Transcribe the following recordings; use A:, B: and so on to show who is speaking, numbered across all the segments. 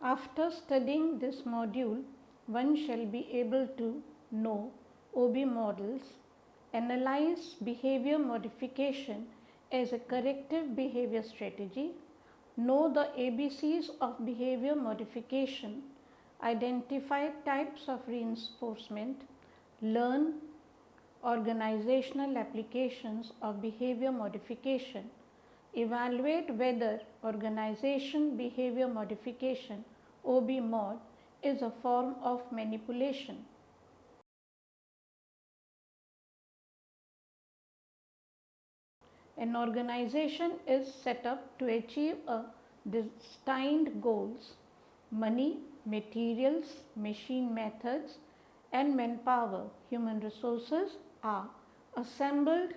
A: After studying this module, one shall be able to know OB models, analyze behavior modification as a corrective behavior strategy, know the ABCs of behavior modification, identify types of reinforcement, learn organizational applications of behavior modification, evaluate whether organization behavior modification OB mod is a form of manipulation. An organization is set up to achieve a destined goals. Money, materials, machine methods and manpower, human resources are assembled,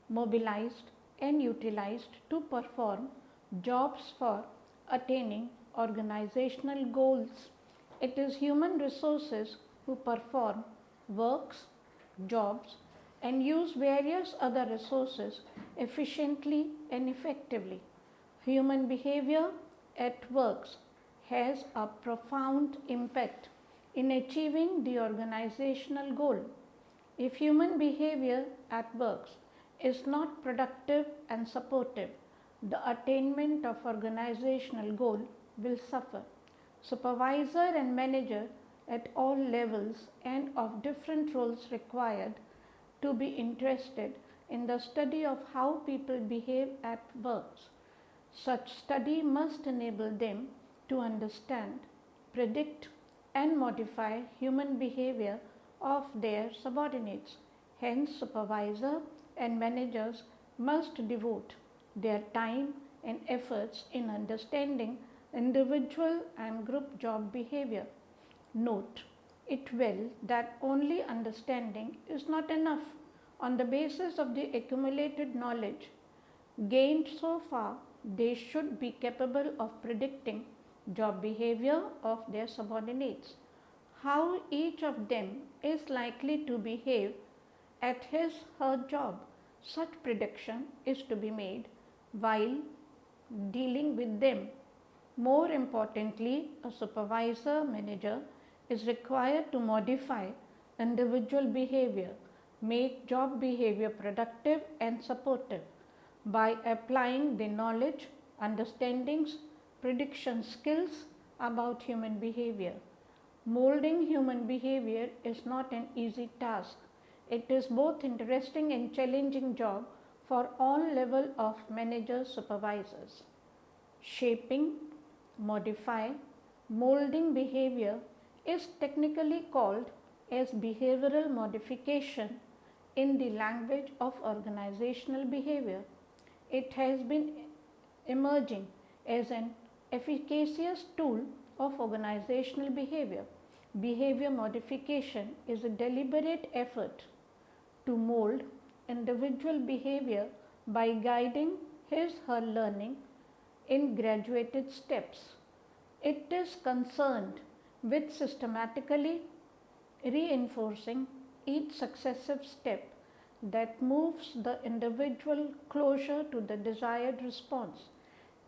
A: mobilized and utilized to perform jobs for attaining organizational goals. It is human resources who perform works, jobs and use various other resources efficiently and effectively. Human behavior at works has a profound impact in achieving the organizational goal. If human behavior at works is not productive and supportive, the attainment of organizational goal will suffer. Supervisor and manager at all levels and of different roles required to be interested in the study of how people behave at works. Such study must enable them to understand, predict and modify human behavior of their subordinates. Hence, supervisor and managers must devote their time and efforts in understanding individual and group job behavior. Note it well that only understanding is not enough. On the basis of the accumulated knowledge gained so far, they should be capable of predicting job behavior of their subordinates, how each of them is likely to behave at his or her job. Such prediction is to be made while dealing with them. More importantly, a supervisor manager is required to modify individual behavior, make job behavior productive and supportive by applying the knowledge, understandings, prediction skills about human behavior. Molding human behavior is not an easy task. It is both interesting and challenging job for all level of managers, supervisors. Shaping, modify, molding behavior is technically called as behavioral modification in the language of organizational behavior. It has been emerging as an efficacious tool of organizational behavior. Behavior modification is a deliberate effort to mold individual behavior by guiding his or her learning in graduated steps. It is concerned with systematically reinforcing each successive step that moves the individual closer to the desired response.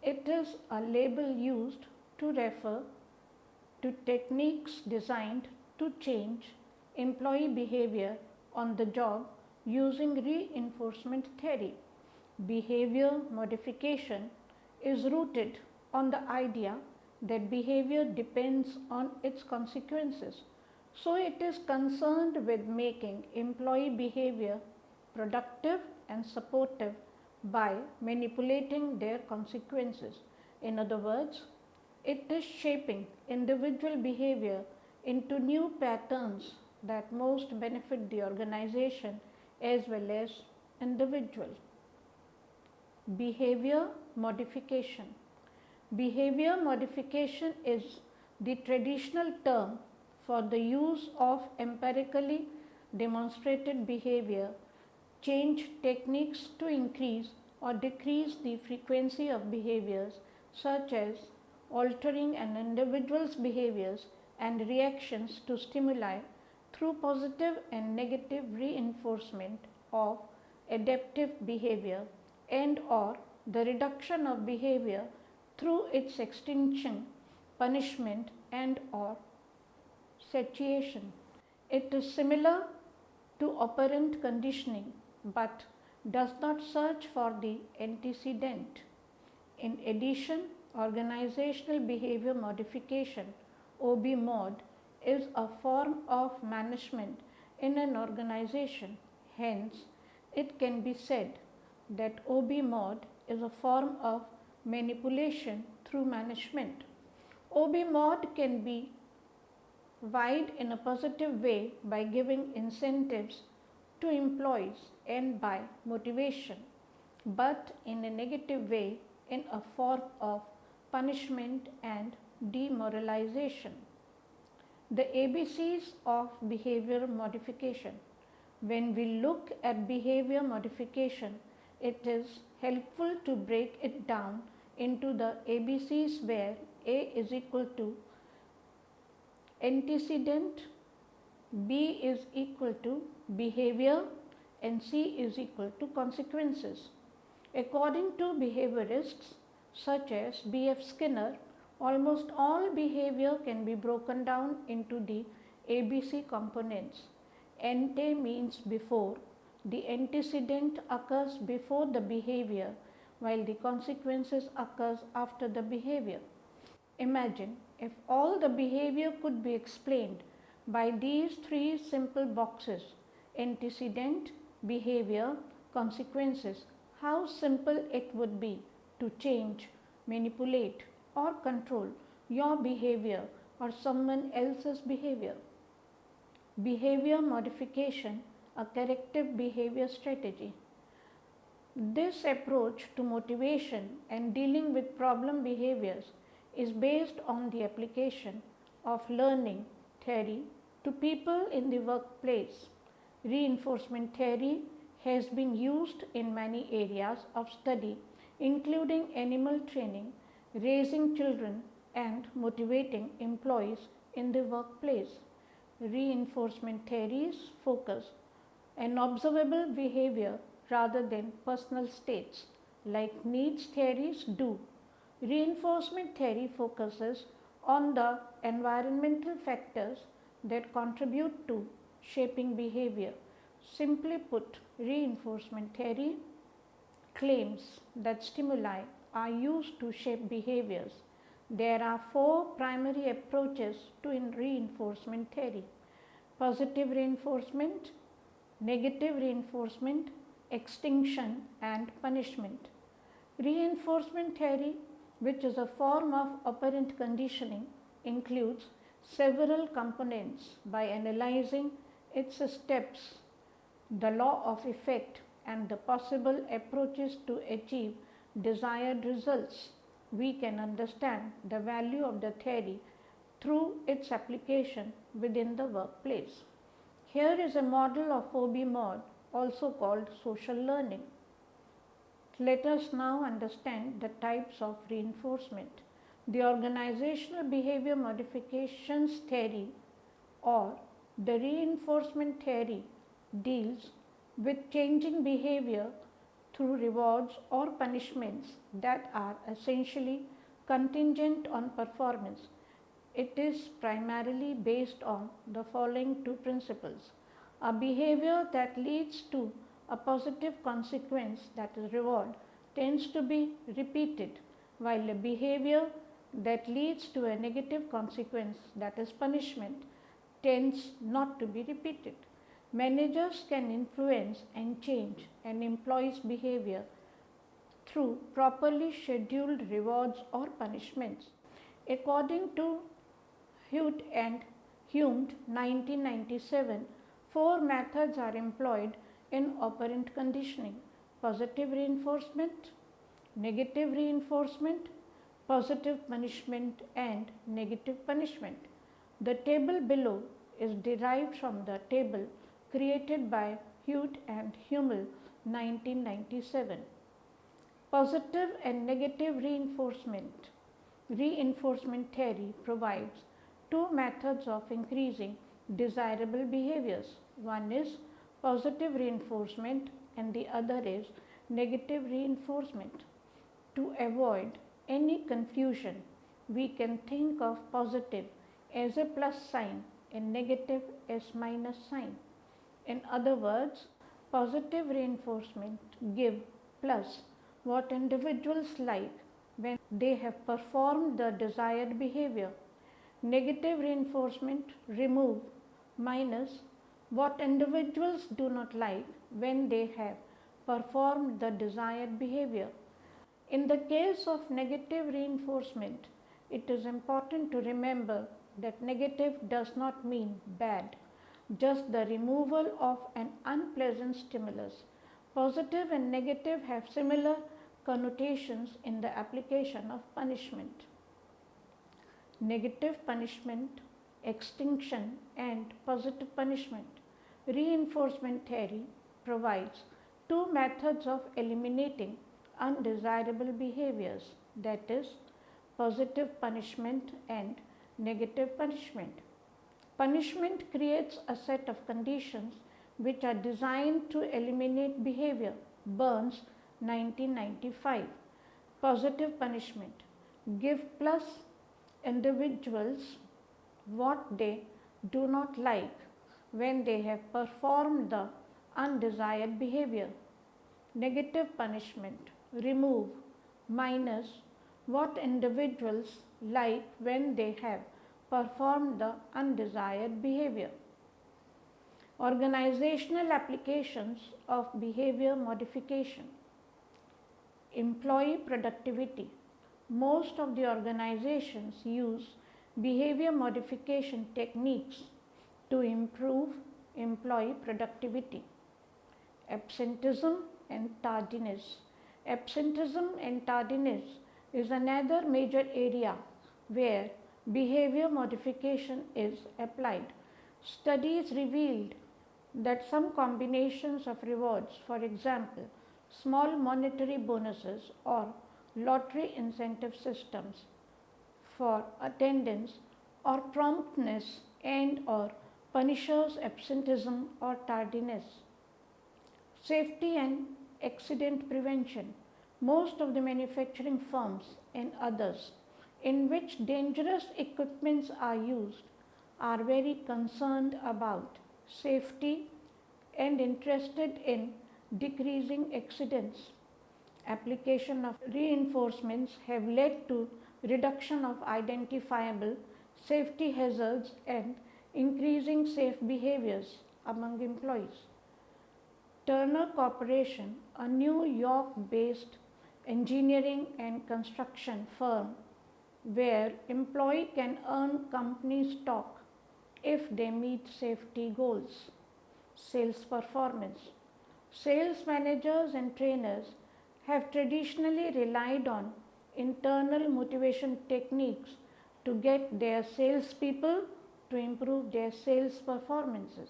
A: It is a label used to refer to techniques designed to change employee behavior on the job using reinforcement theory. Behavior modification is rooted on the idea that behavior depends on its consequences. So it is concerned with making employee behavior productive and supportive by manipulating their consequences. In other words, it is shaping individual behavior into new patterns that most benefit the organization as well as individual. Behavior modification. Behavior modification is the traditional term for the use of empirically demonstrated behavior change techniques to increase or decrease the frequency of behaviors such as altering an individual's behaviors and reactions to stimuli through positive and negative reinforcement of adaptive behavior and or the reduction of behavior through its extinction punishment and or satiation. It is similar to operant conditioning but does not search for the antecedent. In addition, organizational behavior modification (OB mod) is a form of management in an organization. Hence, it can be said that OB mod is a form of manipulation through management. OB mod can be wide in a positive way by giving incentives to employees and by motivation, but in a negative way in a form of punishment and demoralization. The ABCs of behavior modification. When we look at behavior modification, it is helpful to break it down into the ABCs where A is equal to antecedent, B is equal to behavior, and C is equal to consequences. According to behaviorists such as B.F. Skinner, almost all behavior can be broken down into the ABC components. Ante means before. The antecedent occurs before the behavior, while the consequences occurs after the behavior. Imagine if all the behavior could be explained by these three simple boxes: antecedent, behavior, consequences. How simple it would be to change, manipulate, or control your behavior or someone else's behavior. Behavior modification, a corrective behavior strategy. This approach to motivation and dealing with problem behaviors is based on the application of learning theory to people in the workplace. Reinforcement theory has been used in many areas of study, including animal training, raising children, and motivating employees in the workplace. Reinforcement theories focus on observable behavior rather than personal states, like needs theories do. Reinforcement theory focuses on the environmental factors that contribute to shaping behavior. Simply put, reinforcement theory claims that stimuli are used to shape behaviors. There are four primary approaches to reinforcement theory: positive reinforcement, negative reinforcement, extinction, and punishment. Reinforcement theory, which is a form of operant conditioning, includes several components. By analyzing its steps, the law of effect, and the possible approaches to achieve desired results, we can understand the value of the theory through its application within the workplace. Here is a model of OB mod, also called social learning. Let us now understand the types of reinforcement. The organizational behavior modifications theory, or the reinforcement theory, deals with changing behavior through rewards or punishments that are essentially contingent on performance. It is primarily based on the following two principles: a behavior that leads to a positive consequence, that is reward, tends to be repeated, while a behavior that leads to a negative consequence, that is punishment, tends not to be repeated. Managers can influence and change an employee's behavior through properly scheduled rewards or punishments. According to Hewitt and Hume, 1997, four methods are employed in operant conditioning: positive reinforcement, negative reinforcement, positive punishment, and negative punishment. The table below is derived from the table created by Hewitt and Hummel, 1997. Positive and negative reinforcement. Reinforcement theory provides two methods of increasing desirable behaviors. One is positive reinforcement and the other is negative reinforcement. To avoid any confusion, we can think of positive as a plus sign and negative as minus sign. In other words, positive reinforcement give plus what individuals like when they have performed the desired behavior. Negative reinforcement remove minus what individuals do not like when they have performed the desired behavior. In the case of negative reinforcement, it is important to remember that negative does not mean bad, just the removal of an unpleasant stimulus. Positive and negative have similar connotations in the application of punishment. Negative punishment, extinction, and positive punishment. Reinforcement theory provides two methods of eliminating undesirable behaviors, that is, positive punishment and negative punishment. Punishment creates a set of conditions which are designed to eliminate behavior. Burns, 1995. Positive punishment. Give plus individuals what they do not like when they have performed the undesired behavior. Negative punishment. Remove minus what individuals like when they have performed the undesired behavior. Organizational applications of behavior modification. Employee productivity. Most of the organizations use behavior modification techniques to improve employee productivity. Absenteeism and tardiness. Absenteeism and tardiness is another major area where behavior modification is applied. Studies revealed that some combinations of rewards, for example, small monetary bonuses or lottery incentive systems for attendance or promptness and or punishes absenteeism or tardiness. Safety and accident prevention. Most of the manufacturing firms and others in which dangerous equipments are used are very concerned about safety and interested in decreasing accidents. Application of reinforcements have led to reduction of identifiable safety hazards and increasing safe behaviors among employees. Turner Corporation, a New York-based engineering and construction firm where employee can earn company stock if they meet safety goals. Sales performance. Sales managers and trainers have traditionally relied on internal motivation techniques to get their salespeople to improve their sales performances.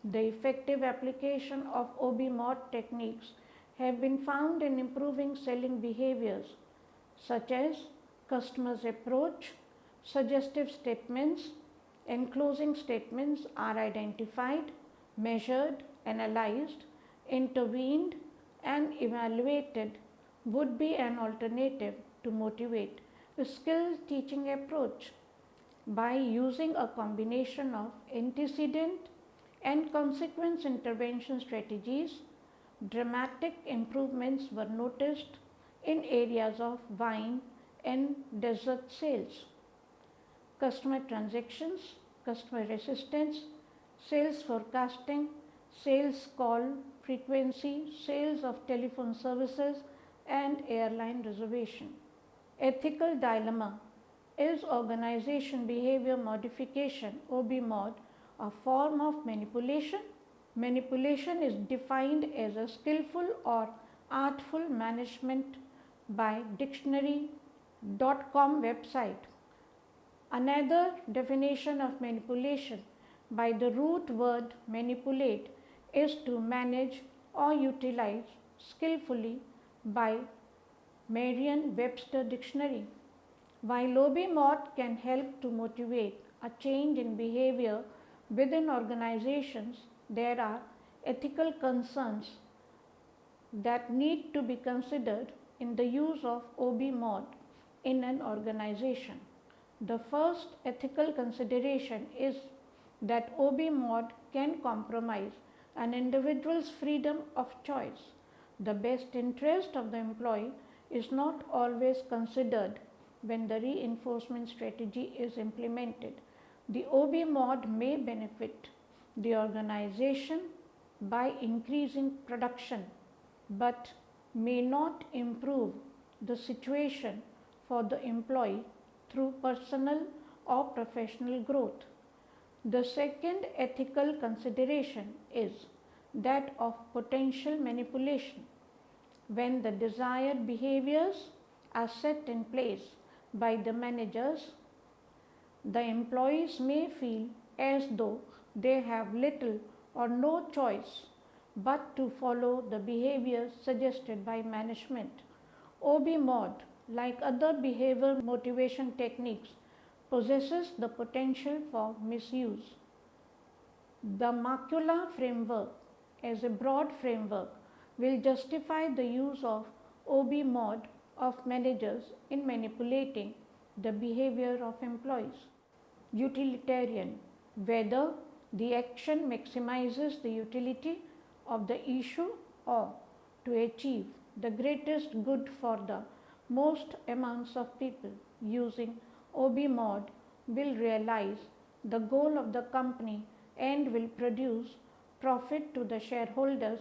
A: The effective application of OB-mod techniques have been found in improving selling behaviors such as customer's approach, suggestive statements, and closing statements are identified, measured, analyzed, intervened, and evaluated would be an alternative to motivate a skilled teaching approach. By using a combination of antecedent and consequence intervention strategies, dramatic improvements were noticed in areas of wine and dessert sales. Customer transactions, customer resistance, sales forecasting, sales call frequency, sales of telephone services, and airline reservation. Ethical dilemma. Is organization behavior modification (OB-mod) a form of manipulation? Manipulation is defined as a skillful or artful management by dictionary.com website. Another definition of manipulation by the root word manipulate is to manage or utilize skillfully by Merriam-Webster Dictionary. While OB-mod can help to motivate a change in behavior within organizations, there are ethical concerns that need to be considered in the use of OB-mod. in an organization. The first ethical consideration is that OB mod can compromise an individual's freedom of choice. The best interest of the employee is not always considered when the reinforcement strategy is implemented. The OB mod may benefit the organization by increasing production but may not improve the situation for the employee through personal or professional growth. The second ethical consideration is that of potential manipulation. When the desired behaviors are set in place by the managers, the employees may feel as though they have little or no choice but to follow the behaviors suggested by management. OB mod, like other behavior motivation techniques, possesses the potential for misuse. The macula framework, as a broad framework, will justify the use of OB mod of managers in manipulating the behavior of employees. Utilitarian, whether the action maximizes the utility of the issue or to achieve the greatest good for the most amounts of people using OB mod will realize the goal of the company and will produce profit to the shareholders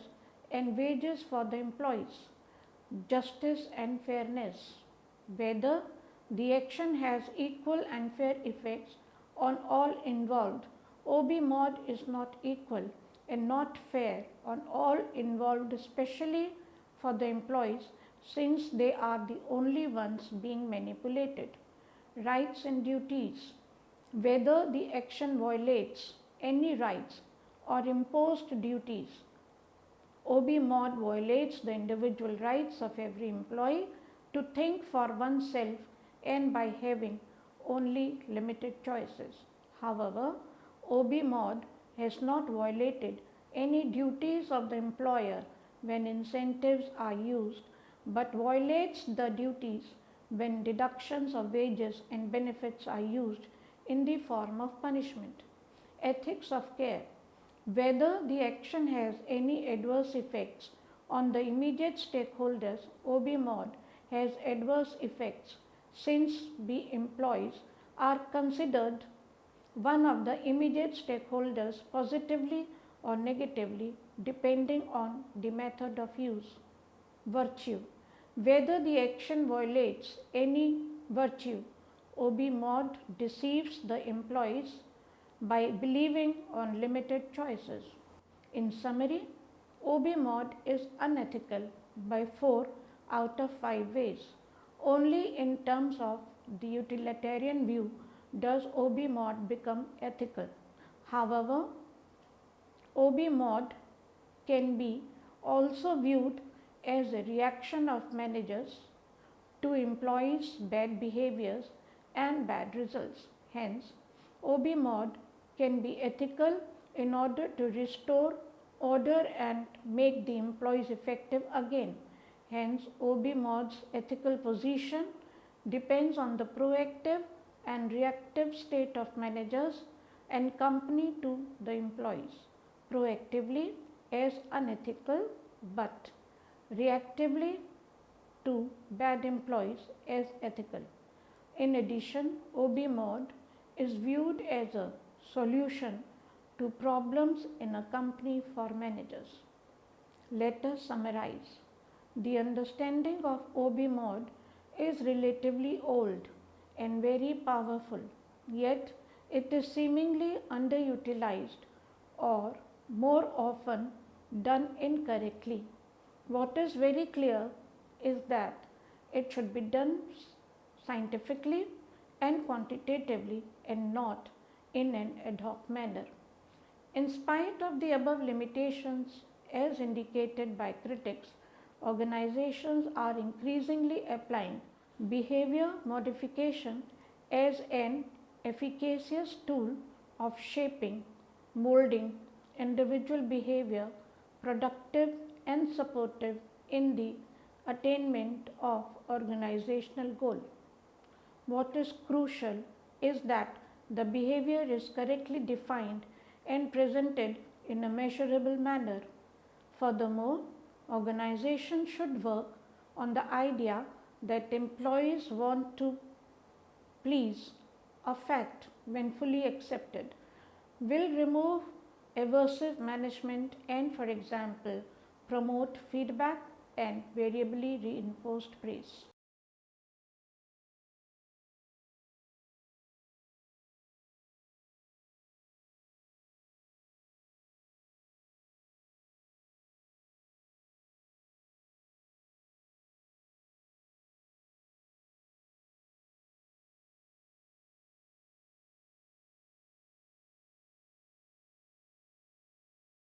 A: and wages for the employees. Justice and fairness, whether the action has equal and fair effects on all involved. OB mod is not equal and not fair on all involved, especially for the employees, since they are the only ones being manipulated. Rights and duties, whether the action violates any rights or imposed duties. OB mod violates the individual rights of every employee to think for oneself and by having only limited choices. However, OB mod has not violated any duties of the employer when incentives are used, but violates the duties when deductions of wages and benefits are used in the form of punishment. Ethics of care, whether the action has any adverse effects on the immediate stakeholders. OB mod has adverse effects since the employees are considered one of the immediate stakeholders positively or negatively depending on the method of use. Virtue, whether the action violates any virtue. OB mod deceives the employees by believing on limited choices. In summary, OB mod is unethical by 4 out of 5 ways. Only in terms of the utilitarian view does OB mod become ethical. However, OB mod can be also viewed as a reaction of managers to employees' bad behaviors and bad results. Hence, OB mod can be ethical in order to restore order and make the employees effective again. Hence, OB mod's ethical position depends on the proactive and reactive state of managers and company to the employees. Proactively as unethical, but reactively to bad employees as ethical. In addition, OB mod is viewed as a solution to problems in a company for managers. Let us summarize. The understanding of OB mod is relatively old and very powerful, yet it is seemingly underutilized or more often done incorrectly. What is very clear is that it should be done scientifically and quantitatively and not in an ad hoc manner. In spite of the above limitations, as indicated by critics, organizations are increasingly applying behavior modification as an efficacious tool of shaping, molding individual behavior, productive and supportive in the attainment of organizational goal. What is crucial is that the behavior is correctly defined and presented in a measurable manner. Furthermore, organizations should work on the idea that employees want to please, a fact when fully accepted, will remove aversive management and, for example, promote feedback and variably reinforced praise.